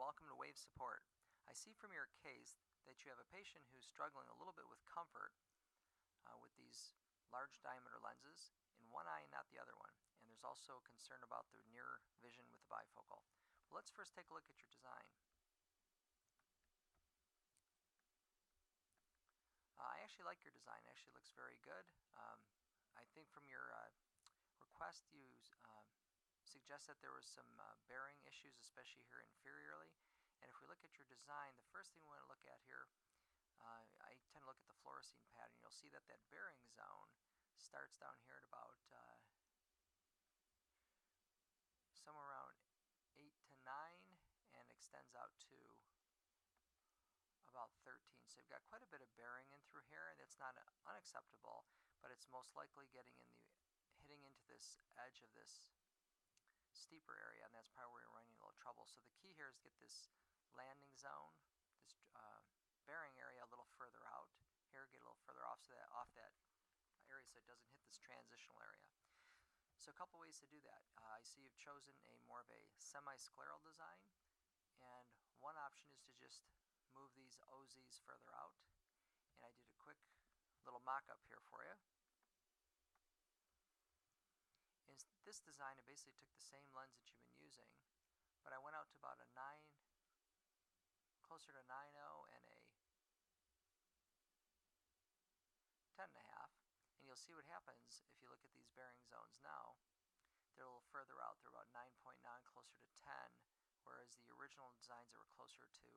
welcome to Wave Support. I see from your case that you have a patient who's struggling a little bit with comfort with these large diameter lenses in one eye and not the other one. And there's also a concern about the near vision with the bifocal. Well, let's first take a look at your design. I actually like your design. It actually looks very good. I think from your request you suggest that there was some bearing issues, especially here inferiorly. And if we look at your design, the first thing we want to look at here, I tend to look at the fluorescein pattern. You'll see that that bearing zone starts down here at about somewhere around 8 to 9 and extends out to about 13. So you've got quite a bit of bearing in through here, and it's not unacceptable, but it's most likely hitting into this edge of this steeper area, and that's probably where you're running a little trouble. So the key here is to get this landing zone, this bearing area a little further out. Here, get a little further off that area so it doesn't hit this transitional area. So a couple ways to do that. I see you've chosen more of a semi-scleral design, and one option is to just move these OZs further out. And I did a quick little mock-up here for you. In this design, I basically took the same lens that you've been using, but I went out to about a 9, closer to 9.0 and a 10.5, and you'll see what happens if you look at these bearing zones now. They're a little further out. They're about 9.9, closer to 10, whereas the original designs that were closer to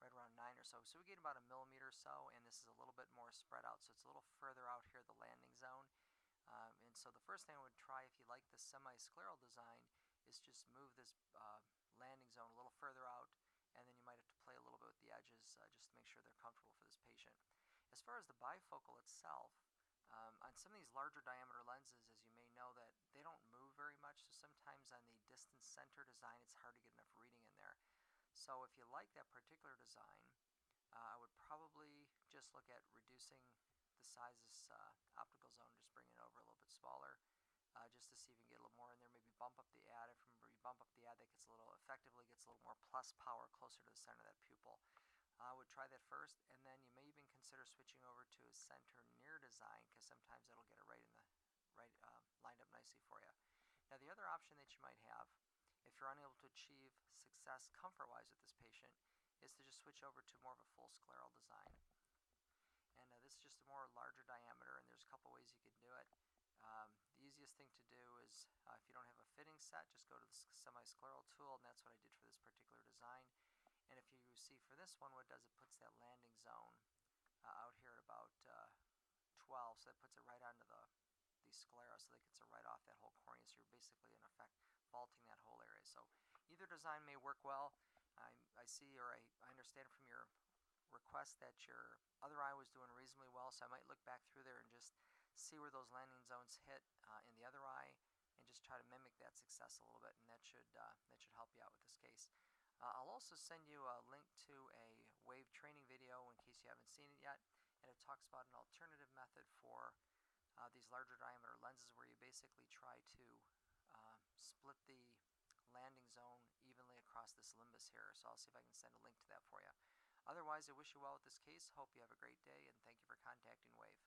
right around 9 or so. So we get about a millimeter or so, and this is a little bit more spread out, so it's a little further out here, the landing zone. And so the first thing I would try, if you like the semi-scleral design, is just move this landing zone a little further out, and then you might have to play a little bit with the edges just to make sure they're comfortable for this patient. As far as the bifocal itself, on some of these larger diameter lenses, as you may know, that they don't move very much, so sometimes on the distance center design it's hard to get enough reading in there. So if you like that particular design, I would probably just look at reducing the size of this optical zone, just bring it over a little bit smaller, just to see if you can get a little more in there. Maybe bump up the ad. If you bump up the ad, that gets a little more plus power closer to the center of that pupil. I would try that first, and then you may even consider switching over to a center near design, because sometimes it'll get it lined up nicely for you. Now the other option that you might have, if you're unable to achieve success comfort-wise with this patient, is to just switch over to more of a full scleral design. And this is just a more larger diameter, and there's a couple ways you can do it. The easiest thing to do is, if you don't have a fitting set, just go to the semi-scleral tool, and that's what I did for this particular design. And if you see for this one, what it does, it puts that landing zone out here at about 12, so that puts it right onto the sclera, so that gets it right off that whole cornea, so you're basically in effect vaulting that whole area. So either design may work well. I understand from your request that your other eye was doing reasonably well, so I might look back through there and just see where those landing zones hit in the other eye, and just try to mimic that success a little bit, and that should help you out with this case. I'll also send you a link to a Wave training video in case you haven't seen it yet, and it talks about an alternative method for these larger diameter lenses, where you basically try to split the landing zone evenly across this limbus here. So I'll see if I can send a link to that for you. Otherwise, I wish you well with this case. Hope you have a great day, and thank you for contacting Wave.